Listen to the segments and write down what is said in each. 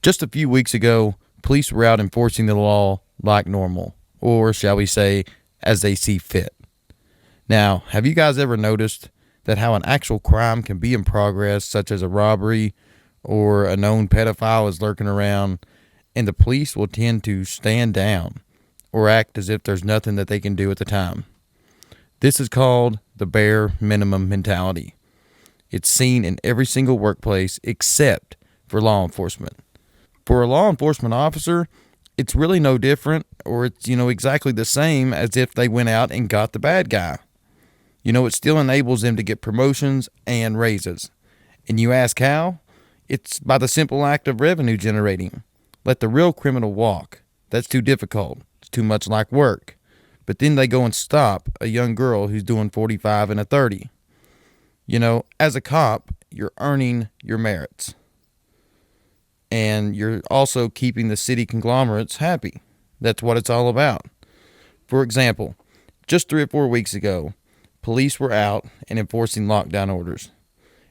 Just a few weeks ago, police were out enforcing the law like normal, or shall we say, as they see fit. Now, have you guys ever noticed that how an actual crime can be in progress, such as a robbery or a known pedophile is lurking around, and the police will tend to stand down or act as if there's nothing that they can do at the time? This is called the bare minimum mentality. It's seen in every single workplace except for law enforcement. For a law enforcement officer, it's really no different, or it's, exactly the same as if they went out and got the bad guy. It still enables them to get promotions and raises. And you ask how? It's by the simple act of revenue generating. Let the real criminal walk. That's too difficult. It's too much like work. But then they go and stop a young girl who's doing 45 and a 30. As a cop, you're earning your merits. And you're also keeping the city conglomerates happy. That's what it's all about. For example, just 3 or 4 weeks ago, police were out and enforcing lockdown orders.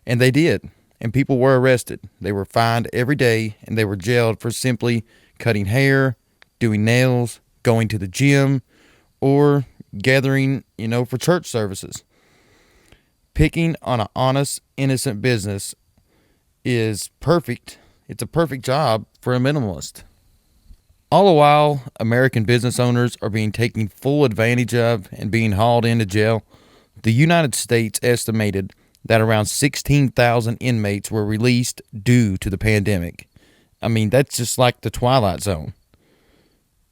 And they did. And people were arrested. They were fined every day, and they were jailed for simply cutting hair, doing nails, going to the gym, or gathering, for church services. Picking on an honest, innocent business is perfect. It's a perfect job for a minimalist. All the while, American business owners are being taken full advantage of and being hauled into jail. The United States estimated that around 16,000 inmates were released due to the pandemic. That's just like the Twilight Zone.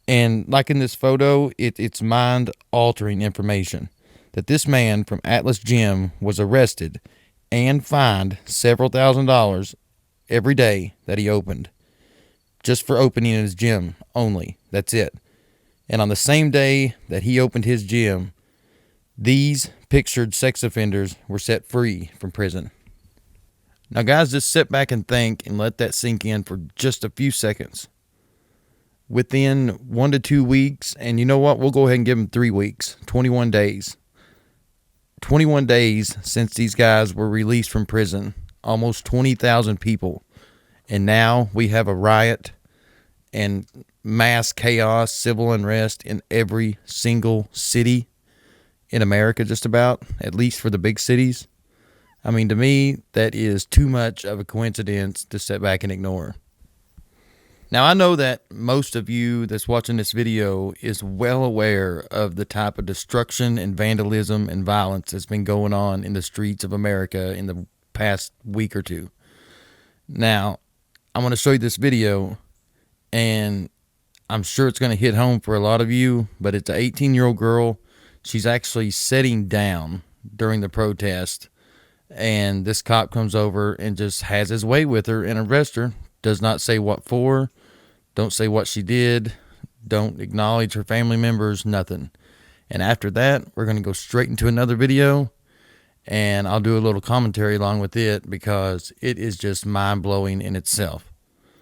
And like in this photo, it's mind-altering information that this man from Atlas Gym was arrested and fined several $1,000s every day that he opened, just for opening his gym only. That's it. And on the same day that he opened his gym, these pictured sex offenders were set free from prison. Now, guys, just sit back and think and let that sink in for just a few seconds. Within 1 to 2 weeks, and you know what? We'll go ahead and give them 3 weeks, 21 days. 21 days since these guys were released from prison. Almost 20,000 people. And now we have a riot and mass chaos, civil unrest in every single city in America, just about, at least for the big cities. To me, that is too much of a coincidence to sit back and ignore. Now, I know that most of you that's watching this video is well aware of the type of destruction and vandalism and violence that's been going on in the streets of America in the past week or two. Now, I'm going to show you this video, and I'm sure it's going to hit home for a lot of you, but it's an 18-year-old girl. She's actually sitting down during the protest, and this cop comes over and just has his way with her and arrests her. Does not say what for, don't say what she did, don't acknowledge her family members, nothing. And after that, we're going to go straight into another video, and I'll do a little commentary along with it because it is just mind-blowing in itself.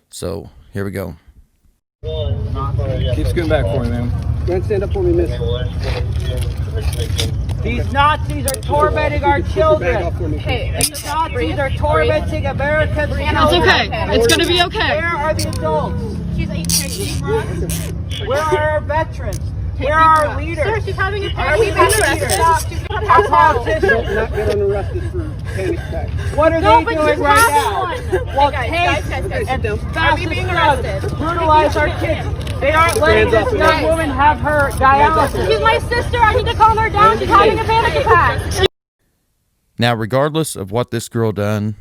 So, here we go. Keep scooting back for me, man. Go ahead and stand up for me, miss. These Nazis are tormenting our children. Hey, These Nazis are tormenting America's children. It's okay. It's gonna be okay. Where are the adults? She's 18. Where are our veterans? Where are our leaders? Sir, she's having a Are we panic leaders? attack. She's not Our having politicians. Not get arrested for panic attack. What are No, they but doing she's right having now? one. Well, Hey, take guys. and Are we fascist being drugs arrested? to brutalize our kids. They aren't letting Hands this up, young guys. woman have her dialysis. She's my sister. I need to calm her down. She's having a panic attack. Now, regardless of what this girl done,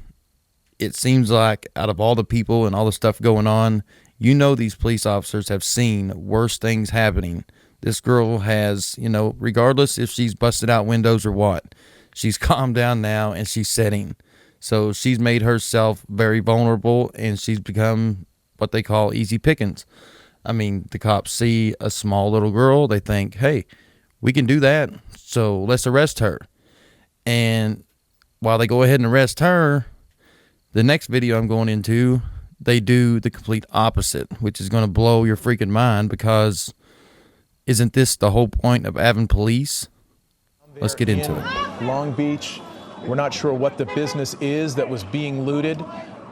it seems like out of all the people and all the stuff going on, these police officers have seen worse things happening. This girl has, regardless if she's busted out windows or what, she's calmed down now and she's sitting. So she's made herself very vulnerable and she's become what they call easy pickings. The cops see a small little girl, they think, hey, we can do that, so let's arrest her. And while they go ahead and arrest her, the next video I'm going into, they do the complete opposite, which is going to blow your freaking mind because isn't this the whole point of having police? Let's get into it. Long Beach. We're not sure what the business is that was being looted,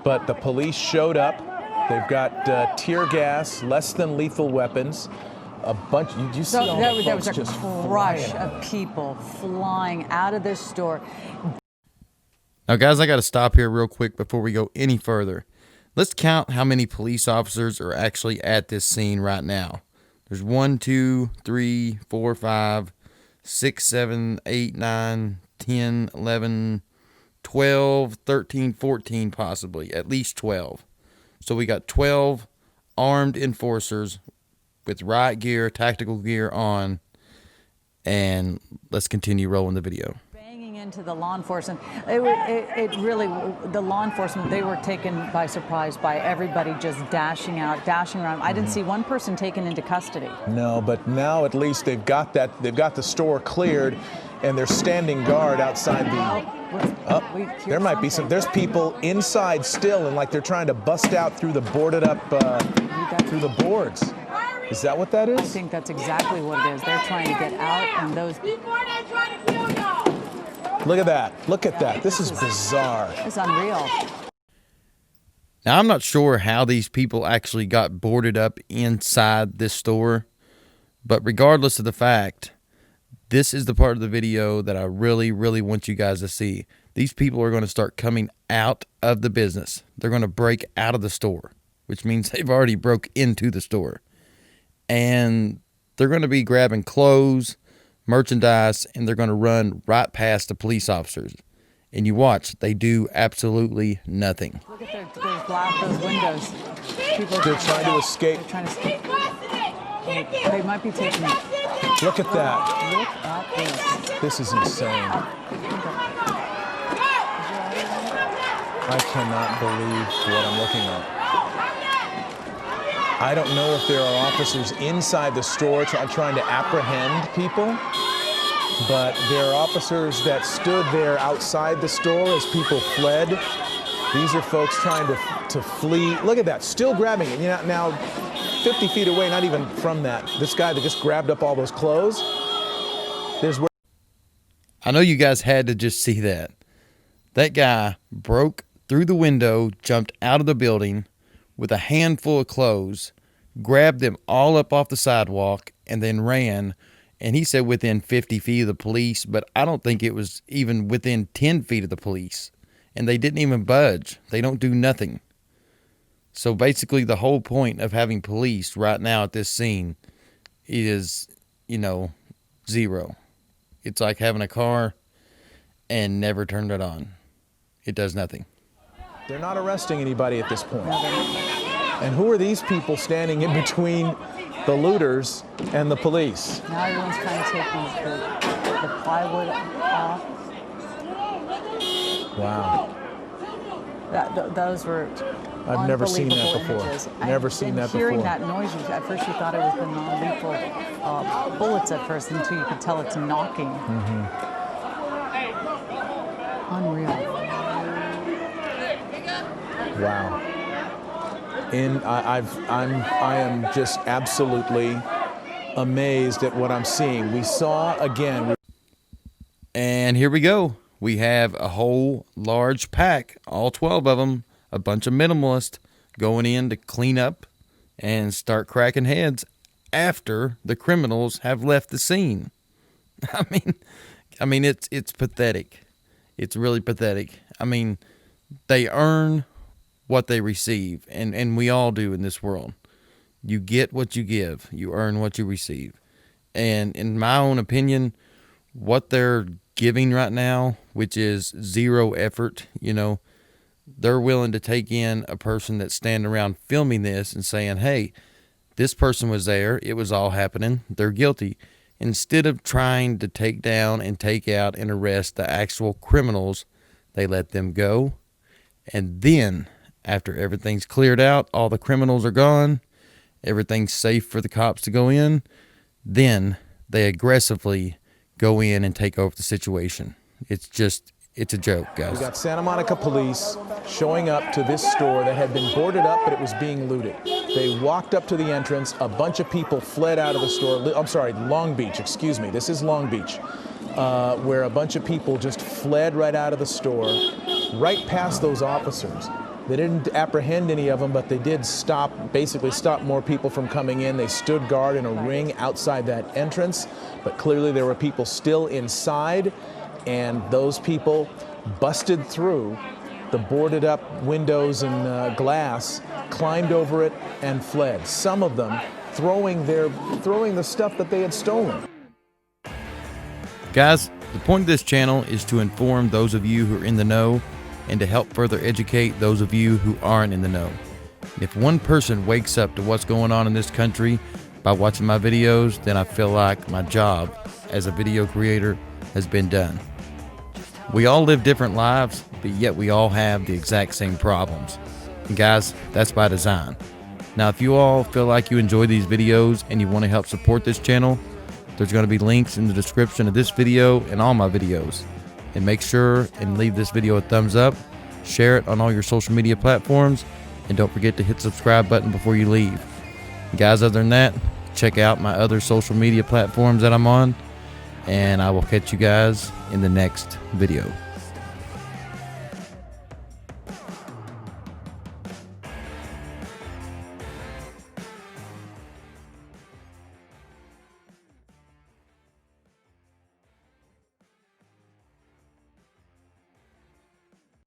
but the police showed up. They've got tear gas, less than lethal weapons. A bunch. You see all the there was folks a just rush flying. of people flying out of this store. Now, guys, I got to stop here real quick before we go any further. Let's count how many police officers are actually at this scene right now. There's 1, 2, 3, 4, 5, 6, 7, 8, 9, 10, 11, 12, 13, 14 possibly. At least 12. So we got 12 armed enforcers with riot gear, tactical gear on. And let's continue rolling the video. Banging into the law enforcement. It really, the law enforcement, they were taken by surprise by everybody just dashing out, dashing around. I didn't see one person taken into custody. No, but now at least they've got the store cleared, and they're standing guard outside the. There might be some. There's people inside still, and like they're trying to bust out through the boarded up, through the boards. Is that what that is? I think that's exactly what it is. They're trying to get out, and those. Look at that. Look at that. This is bizarre. It's unreal. Now, I'm not sure how these people actually got boarded up inside this store, but regardless of the fact, this is the part of the video that I really, really want you guys to see. These people are going to start coming out of the business. They're going to break out of the store, which means they've already broke into the store. And they're going to be grabbing clothes, merchandise, and they're going to run right past the police officers. And you watch, they do absolutely nothing. Look at those windows. They're trying to escape. They're trying to escape. They might be taking. Look at that. Look at this. This is insane. I cannot believe what I'm looking at. I don't know if there are officers inside the store trying to apprehend people, but there are officers that stood there outside the store as people fled. These are folks trying to flee. Look at that, still grabbing it. You know, now 50 feet away, not even from that, this guy that just grabbed up all those clothes. I know you guys had to just see that. That guy broke through the window, jumped out of the building with a handful of clothes, grabbed them all up off the sidewalk, and then ran. And he said within 50 feet of the police, but I don't think it was even within 10 feet of the police. And they didn't even budge. They don't do nothing. So basically the whole point of having police right now at this scene is, zero. It's like having a car and never turned it on. It does nothing. They're not arresting anybody at this point. And who are these people standing in between the looters and the police? Now everyone's trying to take the plywood off. Wow. Those were I've never seen that before. Images. Never seen that before. Hearing that noise, at first you thought it was the non-lethal bullets at first, until you could tell it's knocking. Mm-hmm. Unreal. Wow. I am just absolutely amazed at what I'm seeing. We saw again. And here we go. We have a whole large pack, all 12 of them, a bunch of minimalists going in to clean up and start cracking heads after the criminals have left the scene. I mean, it's pathetic. It's really pathetic. I mean, they earn what they receive, and we all do in this world. You get what you give. You earn what you receive. And in my own opinion, what they're giving right now, which is zero effort, they're willing to take in a person that's standing around filming this and saying, hey, this person was there. It was all happening. They're guilty. Instead of trying to take down and take out and arrest the actual criminals, they let them go. And then after everything's cleared out, all the criminals are gone, everything's safe for the cops to go in, then they aggressively go in and take over the situation. It's a joke, guys. We got Santa Monica police showing up to this store that had been boarded up, but it was being looted. They walked up to the entrance. A bunch of people fled out of the store. I'm sorry, Long Beach, excuse me. This is Long Beach, where a bunch of people just fled right out of the store, right past those officers. They didn't apprehend any of them, but they did basically stop more people from coming in. They stood guard in a ring outside that entrance, but clearly there were people still inside, and those people busted through the boarded up windows and glass, climbed over it, and fled. Some of them throwing the stuff that they had stolen. Guys, the point of this channel is to inform those of you who are in the know and to help further educate those of you who aren't in the know. If one person wakes up to what's going on in this country by watching my videos, then I feel like my job as a video creator has been done. We all live different lives, but yet we all have the exact same problems. And guys, that's by design. Now, if you all feel like you enjoy these videos and you want to help support this channel, there's going to be links in the description of this video and all my videos. And make sure and leave this video a thumbs up, share it on all your social media platforms, and don't forget to hit the subscribe button before you leave. Guys, other than that, check out my other social media platforms that I'm on, and I will catch you guys in the next video.